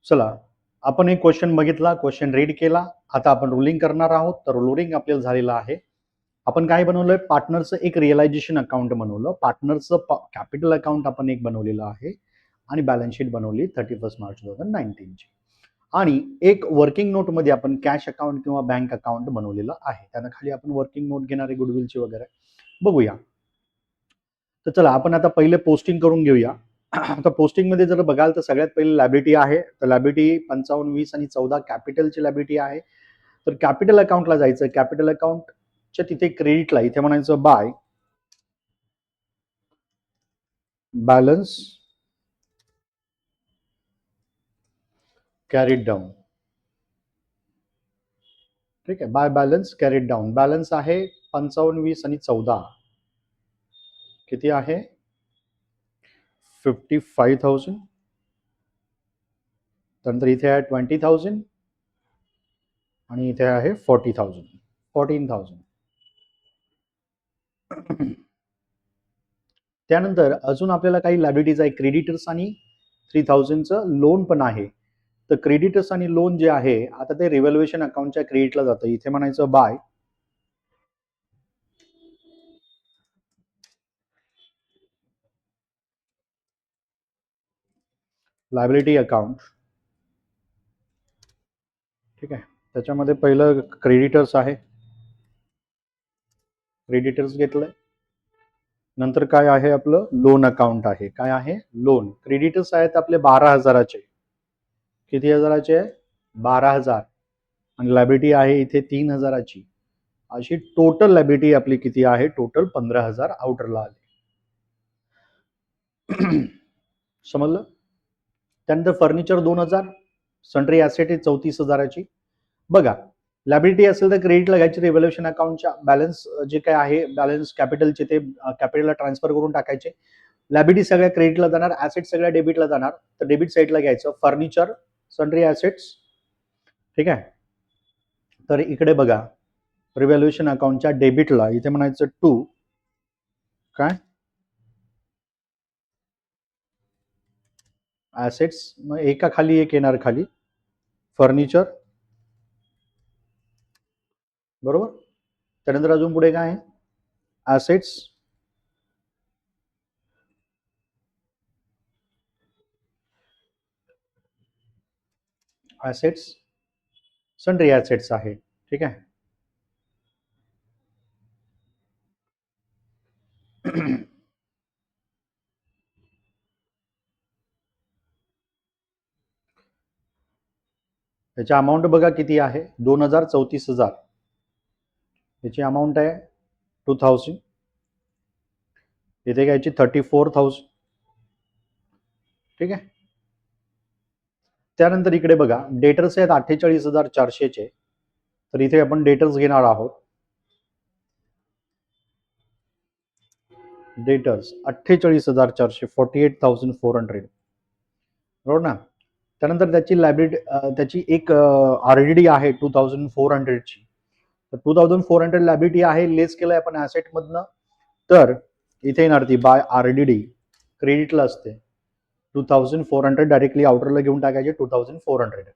चला, आपण एक क्वेश्चन बघितला, क्वेश्चन रीड केला. आता आपण रोलिंग करणार आहोत. तर रोलिंग आपल्याला झालेलं आहे. आपण काय बनवलंय, पार्टनरचं एक रिअलायझेशन अकाउंट बनवलं. पार्टनरचं कॅपिटल अकाउंट आपण एक बनवलेलं आहे आणि बॅलन्स शीट बनवली 31 मार्च 2019 ची. आणि एक वर्किंग नोटमध्ये आपण कॅश अकाउंट किंवा बँक अकाउंट बनवलेलं आहे. त्यानं खाली आपण वर्किंग नोट घेणारे गुडविलची वगैरे बघूया. तर चला, आपण आता पहिले पोस्टिंग करून घेऊया. आता पोस्टिंग मध्ये जर बघाल तर सगळ्यात पहिले लॅबिलिटी आहे. तर लॅबिलिटी 55, 20 आणि 14 कॅपिटलची लॅबिलिटी आहे. तर कॅपिटल अकाउंटला जायचं. कॅपिटल अकाउंटच्या तिथे क्रेडिटला इथे म्हणायचं बाय बॅलन्स कॅरीड डाऊन. ठीक आहे, by balance carried down. Balance आहे 55, 20 आणि 14. किती आहे? 55,000. त्यानंतर इथे आहे 20,000 आणि इथे आहे 40,000, 14,000. त्यानंतर अजून आपल्याला काही लायबिलिटीज आहे. क्रेडिटर्स आणि 3,000चं लोन पण आहे. तर क्रेडिटर्स आणि लोन जे आहे, आता ते रिव्हॅल्युएशन अकाउंटच्या क्रेडिटला जातं. इथे म्हणायचं बाय लायबिलिटी अकाउंट. ठीक आहे, त्याच्यामध्ये पहिलं क्रेडिटर्स आहे. क्रेडिटर्स घेतलंय. नंतर काय आहे, आपलं लोन अकाउंट आहे. काय आहे? लोन. क्रेडिटर्स आहेत आपले 12,000चे. किती हजाराचे आहे? 12,000. आणि लायबिलिटी आहे इथे 3,000ची. अशी टोटल लायबिलिटी आपली किती आहे? टोटल 15,000 आउटरला आले. समजलं? त्यानंतर फर्निचर 2,000. सन्ड्री ॲसेट आहे 34,000ची. बघा, लायबिलिटी असेल तर क्रेडिटला घ्यायची. रिव्हॅल्युएशन अकाउंटच्या बॅलन्स जे काय आहे, बॅलन्स कॅपिटलचे ते कॅपिटलला ट्रान्सफर करून टाकायचे. लायबिलिटी सगळ्या क्रेडिटला जाणार, ॲसेट सगळ्या डेबिटला जाणार. तर डेबिट साईडला घ्यायचं फर्निचर, सन्ड्री ॲसेट्स. ठीक आहे, तर इकडे बघा, रिव्हॅल्युएशन अकाउंटच्या डेबिटला इथे म्हणायचं टू काय ॲसेट्स. मग एका खाली एक येणार खाली फर्निचर. बरोबर. त्यानंतर अजून पुढे काय आहे? ॲसेट्स. ॲसेट्स, सन्ड्री ॲसेट्स आहे. ठीक आहे. याची अमाऊंट बघा किती आहे? 2,000, 34,000. याची अमाऊंट आहे 2,000. इथे घ्यायची 34,000. ठीक आहे. त्यानंतर इकडे बघा, डेटर्स आहेत 48,400चे. तर इथे आपण डेटर्स घेणार आहोत. डेटर्स 48,400, 48,400. बरोबर ना? त्यानंतर त्याची लायबिलिटी, त्याची एक आरडीडी आहे 2,400ची. तर 2,400 लायबिलिटी आहे. लेस केलंय आपण ऍसेट मधनं. तर इथे येणार ती बाय आरडीडी. क्रेडिटला असते 2,400. डायरेक्टली आउटरला घेऊन टाकायचे 2,400.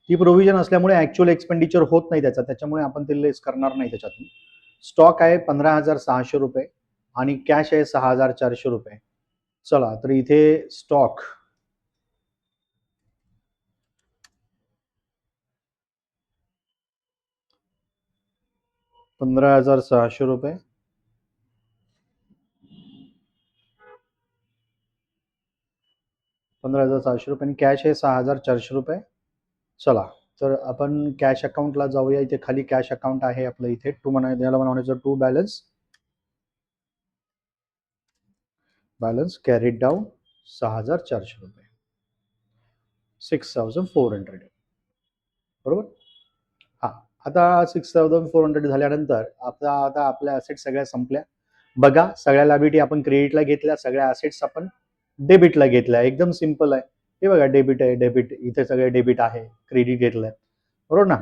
ही प्रोव्हिजन असल्यामुळे ऍक्च्युअल एक्सपेंडिचर होत नाही त्याच्यामुळे आपण ते लेस करणार नाही त्याच्यातून. स्टॉक आहे 15,600 रुपये आणि कॅश आहे 6,400 रुपये. चला, तर इथे स्टॉक 15,600 रुपये. आणि कॅश आहे 6,400 रुपये. चला, तर आपण कॅश अकाउंटला जाऊया. इथे खाली कॅश अकाउंट आहे आपलं. इथे टू म्हणायचं टू बॅलन्स कॅरीड डाऊन 6,400 रुपये, 6,400. बरोबर. हा, आता 6,400 झाल्यानंतर आता आपल्या ऍसेट सगळ्या संपल्या. बघा, सगळ्या लायबिलिटी आपण क्रेडिटला घेतल्या, सगळ्या ऍसेट्स आपण डेबिटला घेतल्या. एकदम सिंपल आहे. हे बघा, डेबिट आहे, डेबिट. इथे सगळे डेबिट आहे, क्रेडिट घेतलंय. बरोबर ना?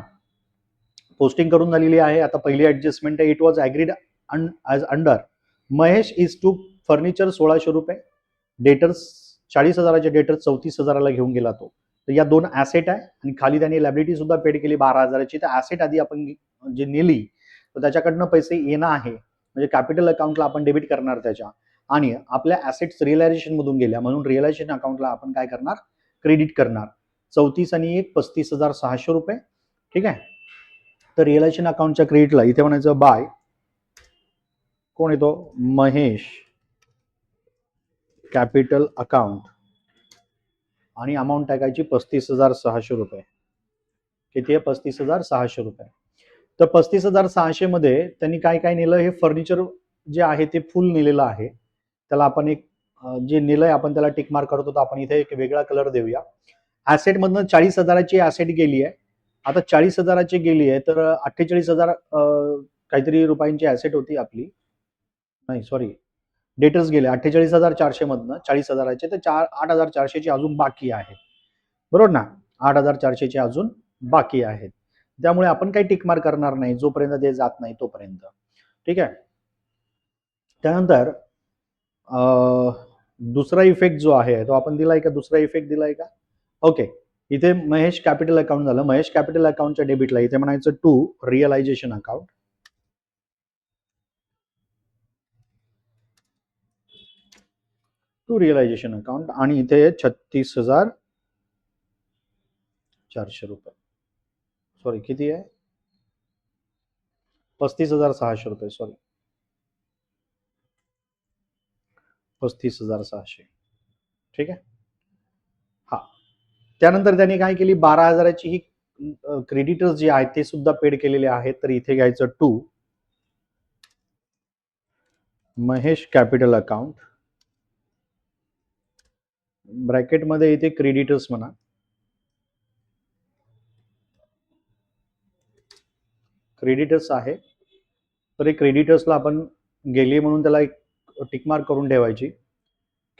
पोस्टिंग करून झालेली आहे. आता पहिली ऍडजस्टमेंट आहे. It was agreed as under. Mahesh is to furniture 1,600 रुपये. डेटर्स 40,000चे डेटर 34,000ला घेऊन गेला तो. तर या दोन ऍसेट आहे आणि खाली त्यांनी लॅबिलिटी सुद्धा पेड केली 12,000ची. तर ऍसेट आधी आपण जे नेली तर त्याच्याकडनं पैसे येणं आहे, म्हणजे कॅपिटल अकाउंटला आपण डेबिट करणार त्याच्या, आणि आपल्या ऍसेट्स रिअलायझेशन मधून गेल्या म्हणून रिअलायझेशन अकाउंटला आपण काय करणार, क्रेडिट करणार. 34 आणि 1 35,600 रुपये. ठीक आहे. तर रिअलायझेशन अकाउंटच्या क्रेडिटला इथे म्हणायचं बाय, कोण येतो, महेश कॅपिटल अकाउंट, आणि अमाऊंट टाकायची 35,600 रुपये. किती आहे, 35,600 रुपये. तर 35,600 मध्ये त्यांनी काय काय नेलं, हे फर्निचर जे आहे ते फुल नेलेलं आहे. त्याला आपण एक जे नेलंय आपण त्याला टिक मार्क करतो, तर आपण इथे एक वेगळा कलर देऊया. ऍसेट मधनं 40,000ची ऍसेट गेली आहे. आता 40,000ची गेली आहे तर 48,000 काहीतरी रुपयांची ऍसेट होती आपली, नाही सॉरी, डेटर्स गेले 48,400 मधनं 40,000चे, तर 8,400ची अजून बाकी आहे, बरोबर ना. 8,400ची अजून बाकी आहेत. त्यामुळे आपण काही टिक मार्क करणार नाही जोपर्यंत ते जात नाही तोपर्यंत. ठीक आहे. त्यानंतर दुसरा इफेक्ट जो आहे तो आपण दिलाय का, दुसरा इफेक्ट दिलाय का. ओके. इथे महेश कॅपिटल अकाउंट झालं. महेश कॅपिटल अकाउंटच्या डेबिटला इथे म्हणायचं to realization account, to realization account, आणि इथे 36,400 रुपये, सॉरी किती आहे, 35,600 रुपये, सॉरी 35,600. ठीक आहे. हा. त्यानंतर त्यांनी काय केली, 12,000ची ही क्रेडिटर्स जे आहेत ते सुद्धा पेड केलेले आहेत. तर इथे घ्यायचं टू महेश कॅपिटल अकाउंट, ब्रॅकेटमध्ये इथे क्रेडिटर्स म्हणा, क्रेडिटर्स आहे. तर हे क्रेडिटर्सला आपण गेली म्हणून त्याला एक टिकमार्क करून ठेवायची.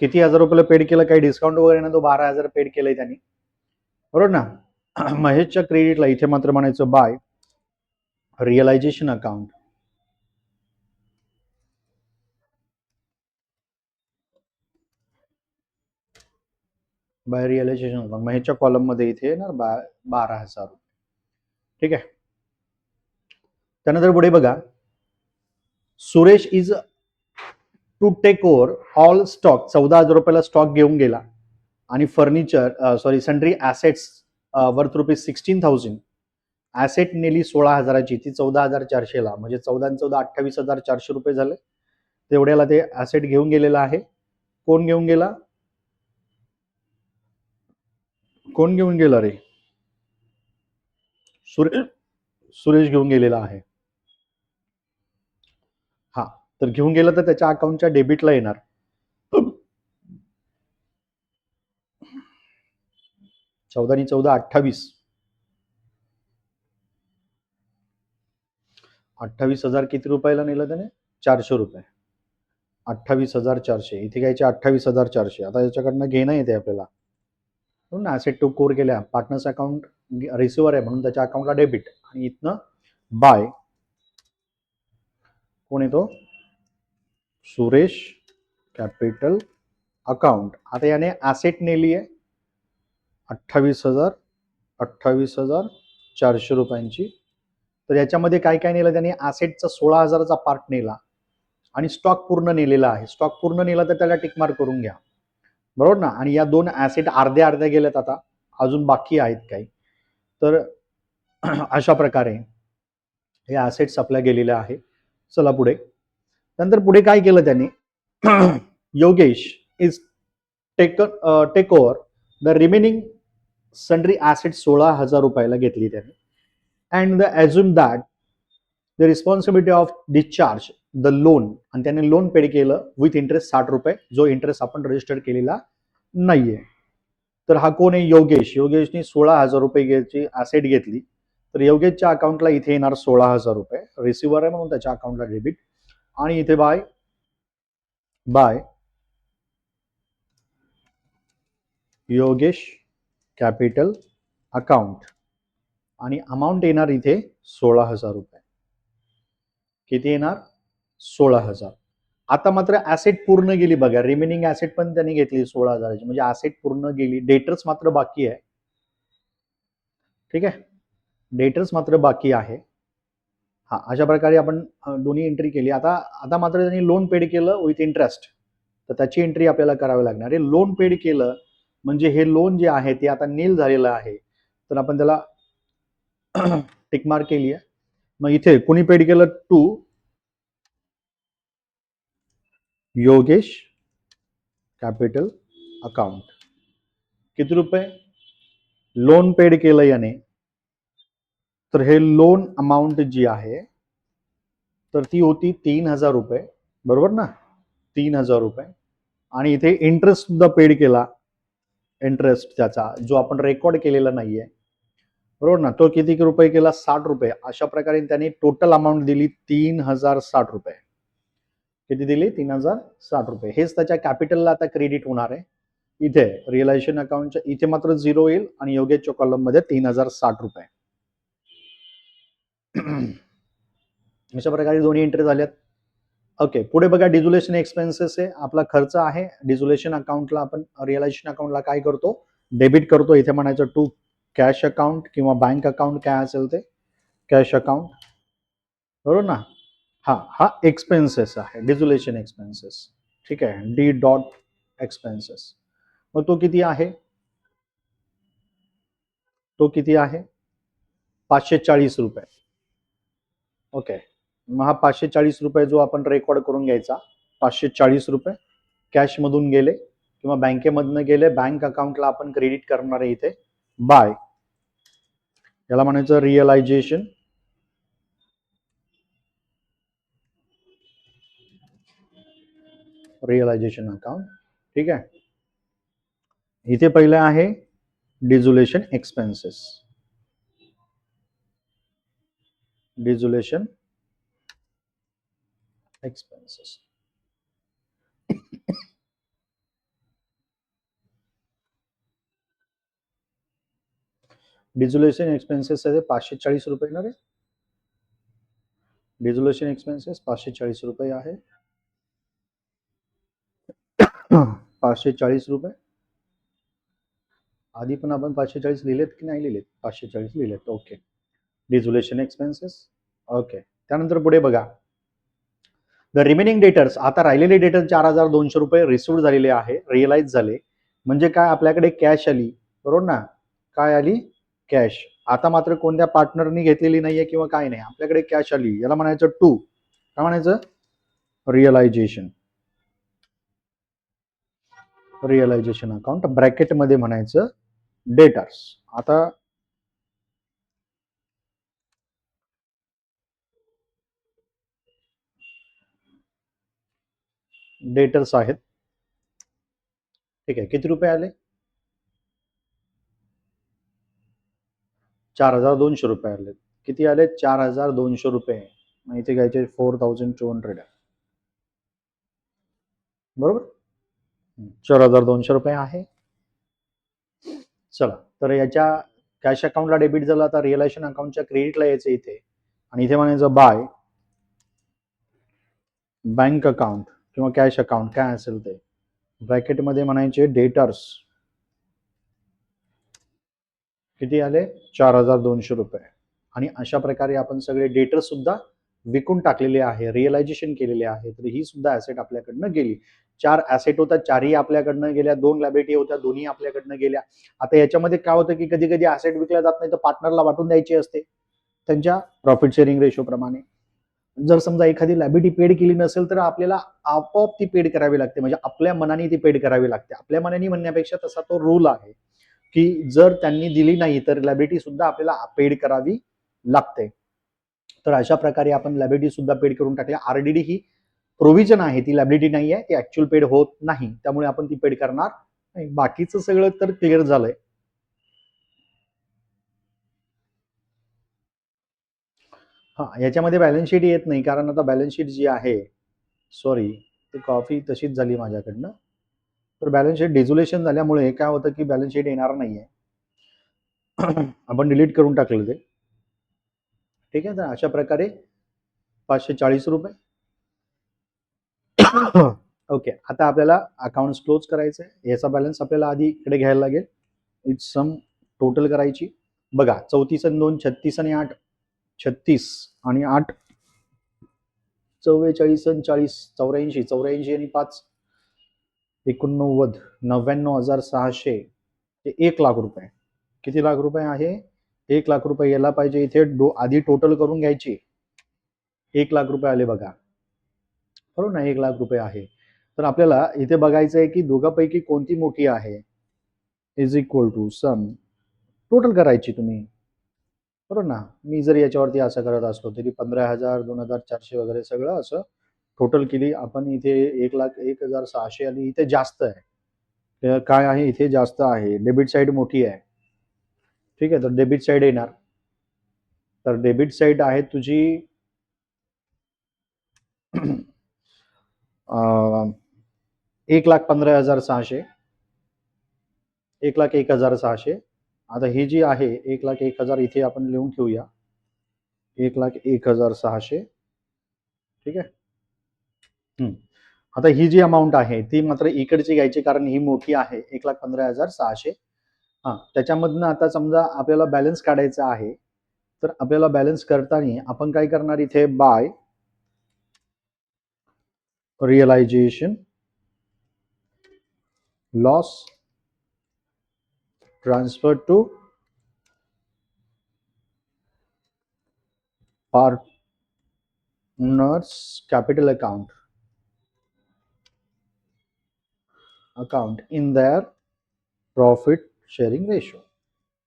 किती हजार रुपयाला पेड केलं, काही डिस्काउंट वगैरे ना, तो 12,000 पेड केलंय त्यांनी, बरोबर ना. महेशच्या क्रेडिटला इथे मात्र म्हणायचं by realization account, by realization account महेशच्या कॉलम मध्ये इथे येणार 12,000. ठीक आहे. त्यानंतर पुढे बघा, Suresh is to take over all stock, 14,000 रुपयाला स्टॉक घेऊन गेला, आणि furniture sorry sundry assets worth rupees 16,000. Asset नेली 16,000ची, ती 14,400ला, म्हणजे 14 14 28,400 रुपये झाले. तेवढ्याला ते ऍसेट घेऊन गेलेला आहे. कोण घेऊन गेला, कोण घेऊन गेला रे, सुरेश घेऊन गेलेला आहे. हा. तर घेऊन गेला तर त्याच्या अकाउंटच्या डेबिटला येणार 14 आणि 14 28, 28,000 किती रुपयाला नेलं त्याने, 400 रुपये, 28,400. इथे घ्यायचे 28,400. आता याच्याकडनं घेणं येते आपल्याला, ऍसेट टू कोर केल्या, पार्टनर्स अकाउंट रिसिव्हर आहे म्हणून त्याच्या अकाउंटला डेबिट, आणि इथनं बाय, कोण येतो, सुरेश कॅपिटल अकाउंट. आता याने ऍसेट नेली आहे 28,400 रुपयांची. तर याच्यामध्ये काय काय नेलं त्याने, ऍसेटचा 16,000चा पार्ट नेला, आणि स्टॉक पूर्ण नेलेला आहे. स्टॉक पूर्ण नेला तर त्याला टिकमार्क करून घ्या, बरोबर ना. आणि या दोन ऍसेट अर्ध्या अर्ध्या गेल्यात, आता अजून बाकी आहेत काही. तर अशा प्रकारे हे ऍसेट्स आपल्या गेलेले आहे. चला पुढे. नंतर पुढे काय केलं त्यांनी, Yogesh is take over the remaining sundry asset 16,000 रुपयाला घेतली त्याने, and the assume that the responsibility of discharge the loan, आणि त्याने लोन पेड केलं विथ इंटरेस्ट 60 रुपये, जो इंटरेस्ट आपण रजिस्टर केलेला नाहीये. तर हा कोण आहे, योगेश. योगेशने 16,000 रुपये घ्यायची ऍसेट घेतली, तर योगेशच्या अकाउंटला इथे येणार 16,000 रुपये, रिसिव्हर आहे म्हणून त्याच्या अकाउंटला डेबिट, आणि इथे बाय योगेश कॅपिटल अकाउंट, आणि अमाऊंट येणार इथे 16,000 रुपये. किती येणार, 16,000. आता मात्र ऍसेट पूर्ण गेली बघा, रिमेनिंग ऍसेट पण त्यांनी घेतली 16,000ची, म्हणजे ऍसेट पूर्ण गेली, डेटर्स मात्र बाकी आहे. ठीक आहे, डेटर्स मात्र बाकी आहे. हा, अशा प्रकारे आपण दोन्ही एंट्री केली. आता आता मात्र त्यांनी लोन पेड केलं विथ इंटरेस्ट, तर त्याची एंट्री आपल्याला करावी लागणार आहे. लोन पेड केलं म्हणजे हे लोन जे आहे ते आता नील झालेलं आहे, तर आपण त्याला टिकमार्क केली आहे. मग इथे कुणी पेड केलं? To Yogesh capital account. किती रुपये लोन पेड केलं याने? तर हे लोन अमाऊंट जी आहे तर ती होती 3,000 रुपये, बरोबर ना? 3,000 रुपये. आणि इथे इंटरेस्ट सुद्धा पेड केला, इंटरेस्ट त्याचा जो आपण रेकॉर्ड केलेला नाहीये, बरोबर ना? तो किती रुपये केला? 60 रुपये. अशा प्रकारे त्यांनी टोटल अमाऊंट दिली 3,060 रुपये. किती दिली? 3,060 रुपये. हेच त्याच्या कॅपिटलला आता क्रेडिट होणार आहे. इथे रिअलायझेशन अकाउंटच्या इथे मात्र झिरो येईल आणि योगेशच्या कॉलम मध्ये 3,060 रुपये. अशा प्रकारे दोन्ही एंट्री झाल्यात. ओके, पुढे बघा डिझोल्युशन एक्सपेन्सेस आहे, आपला खर्च आहे. डिझोल्युशन अकाउंटला आपण रिअलायझेशन अकाउंटला काय करतो? डेबिट करतो. इथे म्हणायचं टू कॅश अकाउंट किंवा बँक अकाउंट काय असेल ते, कॅश अकाउंट, बरोबर ना? हा हा एक्सपेन्सेस आहे, डिझोल्युशन एक्सपेन्सेस. ठीक आहे, डी डॉट एक्सपेन्सेस. मग तो किती आहे? तो किती आहे? 540 रुपये. ओके, मग हा 540 रुपये जो आपण रेकॉर्ड करून घ्यायचा, 540 रुपये कॅश मधून गेले किंवा बँकेमधनं गेले, बँक अकाउंटला आपण क्रेडिट करणार आहे इथे बाय, याला म्हणायचं रिअलायझेशन रिअलायझेशन अकाउंट. ठीक आहे, इथे पहिले आहे dissolution expenses, dissolution expenses. Dissolution expenses आहे 540 रुपये ना रे. डिझोल्युशन एक्सपेन्सेस 540 रुपये आहे. 540 रुपये. आधी पण आपण 540 लिहिलेत की नाही लिहिलेत? 540 लिहिलेत. Okay, dissolution expenses. ओके, त्यानंतर पुढे बघा द रिमेनिंग डेटर्स. आता राहिलेले डेटर 4,200 रुपये रिसिव्ह झालेले आहे, रिअलाइज झाले. म्हणजे काय? आपल्याकडे कॅश आली, बरोबर ना? काय आली? कॅश. आता मात्र कोणत्या पार्टनरनी घेतलेली नाहीये किंवा काय नाही, आपल्याकडे कॅश आली. याला म्हणायचं टू, काय म्हणायचं? रिअलायझेशन. रिअलायझेशन अकाउंट ब्रॅकेटमध्ये म्हणायचं डेटर्स. आता डेटर्स आहेत. ठीक आहे, किती रुपये आले? 4,200 रुपये आले. किती आले? 4,200 रुपये. मग इथे घ्यायचे 4,200, बरोबर? 4,200 रुपये आहे. चला, तर याच्या कॅश अकाउंटला डेबिट झालं. आता रिअलायझेशन अकाउंटच्या क्रेडिटला यायचं इथे, आणि इथे म्हणायचं बाय बँक अकाउंट किंवा कॅश अकाउंट काय असेल ते, ब्रॅकेटमध्ये म्हणायचे डेटर्स. किती आले? 4,200 रुपये. आणि अशा प्रकारे आपण सगळे डेटर्स सुद्धा विकून टाकलेले आहे, रिअलायझेशन केलेले आहे. तर ही सुद्धा ऍसेट आपल्याकडनं गेली. 4 ऍसेट होता, 4ही आपल्याकडनं गेल्या. 2 लायबिलिटी होत्या, दोन्ही आपल्याकडनं गेल्या. आता याच्यामध्ये काय होतं की कधी कधी ऍसेट विकल्या जात नाही तर पार्टनरला वाटून द्यायची असते त्यांच्या प्रॉफिट शेअरिंग रेशो प्रमाणे. जर समजा एखादी लायबिलिटी पेड केली नसेल तर आपल्याला आपोआप ती पेड करावी लागते, म्हणजे आपल्या मनाने ती पेड करावी लागते. आपल्या मनाने म्हणण्यापेक्षा तसा तो रूल आहे की जर त्यांनी दिली नाही तर लायबिलिटी सुद्धा आपल्याला पेड करावी लागते. तर अशा प्रकारे आपण लायबिलिटी सुद्धा पेड करून टाकल्या. आरडीडी ही प्रोव्हिजन आहे, ती लायबिलिटी नाही आहे, ती ऍक्च्युअल पेड होत नाही, त्यामुळे आपण ती पेड करणार नाही. बाकीचं सगळं तर क्लिअर झालंय. हा, याच्यामध्ये बॅलन्स शीट येत नाही कारण आता बॅलन्स शीट जी आहे, सॉरी ती कॉफी तशीच झाली माझ्याकडनं. तर बॅलन्स शीट डिझोल्युशन झाल्यामुळे काय होतं की बॅलन्स शीट येणार नाहीये. आपण डिलीट करून टाकलं ते. ठीक आहे, तर अशा प्रकारे 540 रुपये ओके, आता आपल्याला अकाउंट क्लोज करायचं आहे. याचा बॅलन्स आपल्याला आधी इकडे घ्यायला लागेल. इट्स सम टोटल करायची. बघा 34 आणि 2 36 आणि 8 36 आणि 8 44 आणि 40 84 84 आणि 5 89 99,600 ते 1,00,000 रुपये. किती लाख रुपये आहे? 1,00,000 रुपये यायला पाहिजे. इथे आधी टोटल करून घ्यायची. 1,00,000 रुपये आले बघा, बरोबर ना? 1,00,000 रुपये आहे. तर आपल्याला इथे बघायचं आहे की दोघांपैकी कोणती मोठी आहे. Is equal to sum total करायची तुम्ही, बरोबर ना? मी जर याच्यावरती असं करत असतो तरी 15,000 2,400 वगैरे सगळं असं टोटल केली आपण. इथे 1,01,600 आणि इथे जास्त आहे. काय आहे? इथे जास्त आहे. डेबिट साईड मोठी आहे. ठीक आहे, तर डेबिट साईड येणार. तर डेबिट साईड आहे तुझी 1,15,600 1,01,600. आता ही जी आहे 1,01,000 इथे आपण लिहून ठेवूया. 1,01,600. ठीक आहे. आता ही जी अमाऊंट आहे ती मात्र इकडची घ्यायची, कारण ही मोठी आहे 1,15,600. हा, त्याच्यामधनं आता समजा आपल्याला बॅलन्स काढायचा आहे. तर आपल्याला बॅलन्स करताना आपण काय करणार? इथे by realization loss transfer to partners capital account in their profit sharing ratio.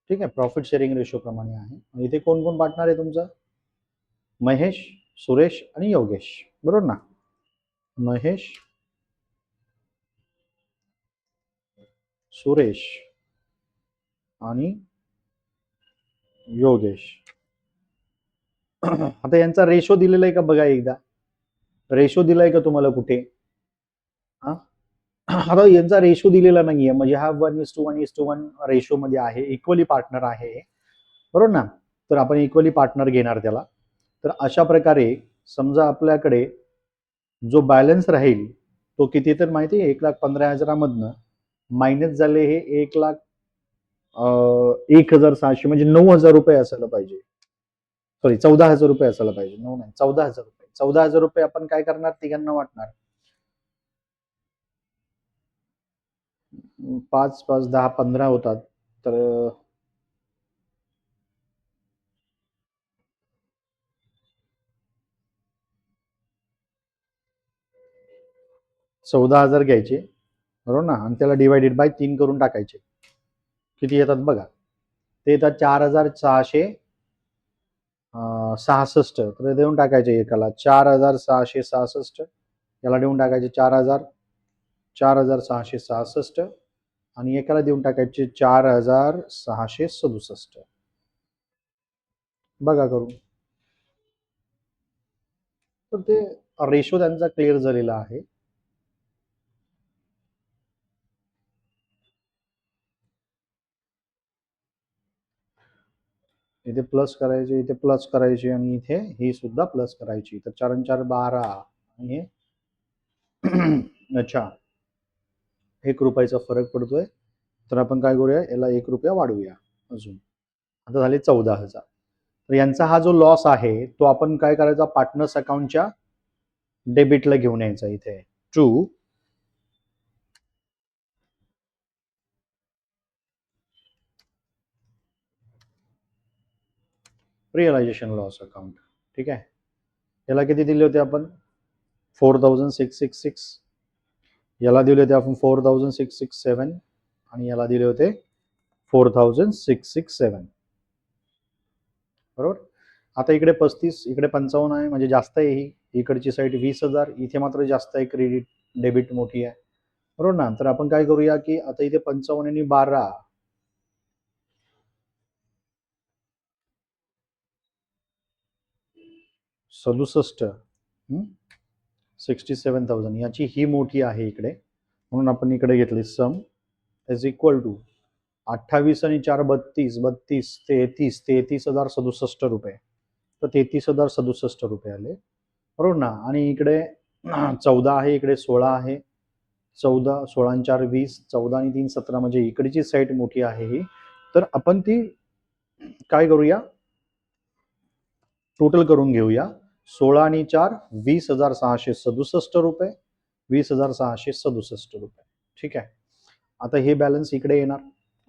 ठीक आहे, प्रॉफिट शेअरिंग रेशो प्रमाणे आहे. इथे कोण कोण पार्टनर आहे तुमचं? महेश, सुरेश आणि योगेश, बरोबर ना? महेश, सुरेश आणि योगेश. आता यांचा रेशो दिलेला आहे का बघा एकदा. रेशो दिलाय का तुम्हाला कुठे? आता यांचा रेशो दिलेला नाहीये, म्हणजे हा 1:1:1 रेशो मध्ये आहे. इक्वली पार्टनर आहे, बरोबर ना? तर आपण इक्वली पार्टनर घेणार त्याला. तर अशा प्रकारे समजा आपल्याकडे जो बॅलन्स राहील तो किती तर माहिती आहे? 1,15,000 मधनं मायनस झाले हे 1,01,600 म्हणजे 9,000 रुपये असायला पाहिजे. सॉरी, 14,000 रुपये असायला पाहिजे. 9 नाही, 14,000 रुपये. 14,000 रुपये आपण काय करणार? तिघांना वाटणार. 5 5 10 15 होतात. तर 14,000 घ्यायचे, बरोबर ना? आणि त्याला डिवायडेड बाय 3 करून टाकायचे. किती येतात बघा? ते येतात 4,666. तर देऊन टाकायचे एकाला 4,666. याला देऊन टाकायचे 4,666 आणि एकाला देऊन टाकायचे 4,667. बघा करून. तर ते रेशो त्यांचा क्लिअर झालेला आहे. इथे प्लस करायचे, इथे प्लस करायचे आणि इथे ही सुद्धा प्लस करायची. तर 4 आणि 4 12 आणि अच्छा, 1 रुपयाचा फरक पडतोय. तर आपण काय करूया? याला 1 रुपया वाढवूया अजून. आता झाले 14,000. तर यांचा हा जो लॉस आहे तो आपण काय करायचा? पार्टनर्स अकाउंटच्या डेबिटला घेऊन यायचा. इथे टू रिअलायझेशन लॉस अकाउंट. ठीक आहे, याला किती दिले होते आपण? 4,666. याला दिले होते आपण 4,667 आणि याला दिले होते 4,667, बरोबर. आता इकडे 35, इकडे 55 आहे, म्हणजे जास्त आहे. ही इकडची साईड 20,000, इथे मात्र जास्त आहे. क्रेडिट डेबिट मोठी आहे, बरोबर ना? तर आपण काय करूया की आता इथे 55 आणि 12 67 67,000 याची ही मोठी आहे इकडे, म्हणून आपण इकडे घेतली. सम इज इक्वल टू 28 आणि 4 32 32 33,067 रुपये. तर 33,067 रुपये आले, बरोबर ना? आणि इकडे 14 आहे, इकडे 16 आहे. 14, 16 आणि 4 20, 14 आणि 3 17, म्हणजे इकडची साईड मोठी आहे ही. तर आपण ती काय करूया, टोटल करून घेऊया. 16 आणि 4 20,667 रुपये, 20,667 रुपये. ठीक आहे. आता हे बॅलन्स इकडे येणार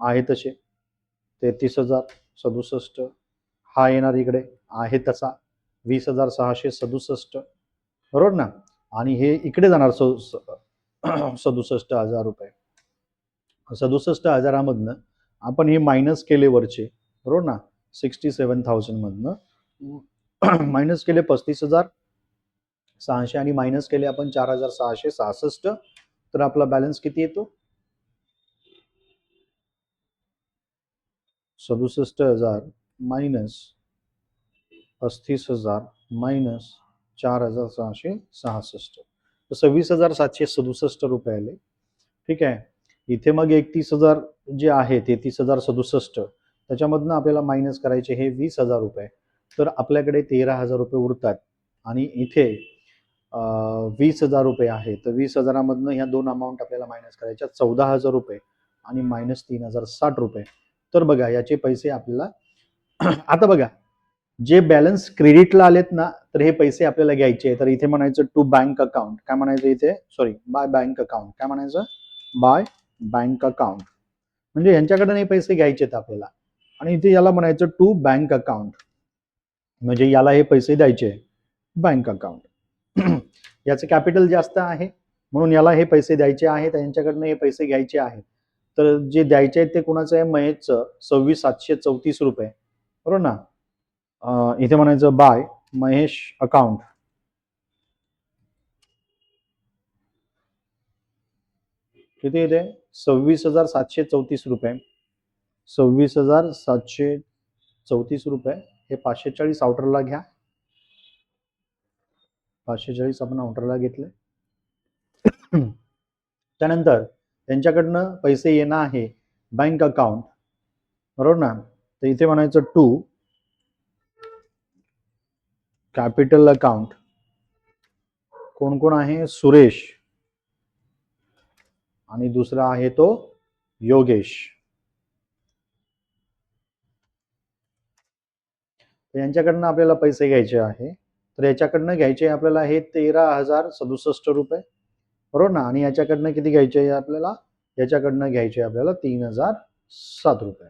आहे तसे 33,067. हा येणार इकडे आहे तसा 20,667, बरोबर ना. आणि हे इकडे जाणार 67,000 रुपये. 67,000मधनं आपण हे मायनस केले वरचे, बरोबर ना. 67,000 मधनं मायनस केले 35,600 आणि मायनस केले आपण 4,666. तर आपला बॅलन्स किती येतो? 67,000 मायनस 35,000 मायनस 4,666, तर 26,767 रुपये आले. ठीक आहे. इथे मग 31,000 जे आहे, 33,067, त्याच्यामधनं आपल्याला मायनस करायचे हे 20,000 रुपये. तर आपल्याकडे 13,000 रुपये उरतात. आणि इथे 20,000 रुपये आहे, तर 20,000मधनं ह्या दोन अमाऊंट आपल्याला मायनस करायच्या, 14,000 रुपये आणि मायनस 3,060 रुपये. तर बघा याचे पैसे आपल्याला आता बघा, जे बॅलन्स क्रेडिटला आलेत ना, तर हे पैसे आपल्याला घ्यायचे. तर इथे म्हणायचं टू बँक अकाउंट, काय म्हणायचं इथे, सॉरी, बाय बँक अकाउंट, काय म्हणायचं, बाय बँक अकाउंट, म्हणजे यांच्याकडे हे पैसे घ्यायचेत आपल्याला. आणि इथे याला म्हणायचं टू बँक अकाउंट, म्हणजे याला हे पैसे द्यायचे बँक अकाउंट. याचं कॅपिटल जास्त आहे म्हणून याला हे पैसे द्यायचे आहेत, यांच्याकडनं हे पैसे घ्यायचे आहेत. तर जे द्यायचे आहेत ते कुणाचं आहे, महेशचं 26,734 रुपये, बरोबर ना. इथे म्हणायचं बाय महेश अकाउंट, किती येते, 26,734 रुपये. 26,734 रुपये हे 540 आउटरला घ्या. 540 आपण आउटरला घेतले. त्यानंतर त्यांच्याकडनं पैसे येणं आहे बँक अकाउंट, बरोबर ना. तर इथे म्हणायचं टू कॅपिटल अकाउंट. कोण कोण आहे, सुरेश आणि दुसरा आहे तो योगेश. यांच्याकडनं आपल्याला पैसे घ्यायचे आहे. तर याच्याकडनं घ्यायचे आपल्याला हे 13,067 रुपये, बरोबर ना. आणि याच्याकडनं किती घ्यायचे आहे आपल्याला, याच्याकडनं घ्यायचे आपल्याला 3,007 रुपये.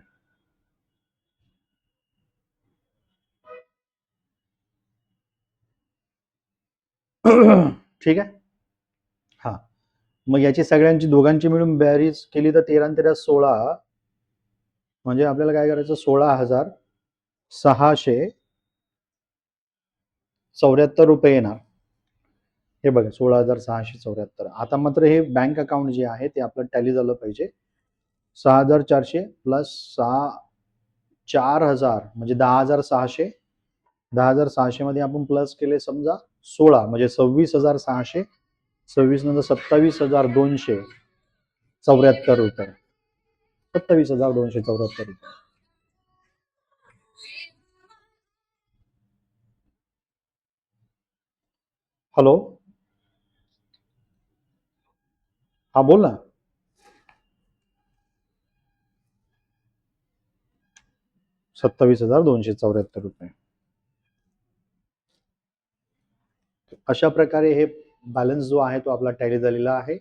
ठीक आहे. हा, मग याची सगळ्यांची दोघांची मिळून बेरीज केली तर 13 आणि 13 16, म्हणजे आपल्याला काय करायचं, 16,674 रुपये येणार. हे बघा 16,674. आता मात्र हे बँक अकाउंट जे आहे ते आपलं टॅली झालं पाहिजे. 6,400 प्लस 4,000 म्हणजे 10,600. 10,600 मध्ये आपण प्लस केले समजा 16, म्हणजे 26,600. 26 नंतर 27,274 रुपये. 27,274 रुपये. हॅलो, हा बोल ना. 27,274 रुपये. अशा प्रकारे हे बॅलन्स जो आहे तो आपला टॅली झालेला आहे,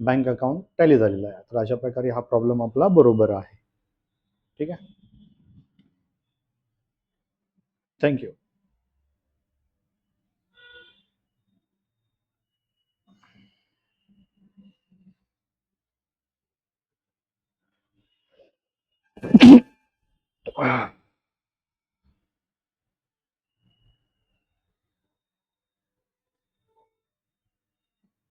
बँक अकाउंट टॅली झालेला आहे. तर अशा प्रकारे हा प्रॉब्लेम आपला बरोबर आहे. ठीक आहे, थँक्यू.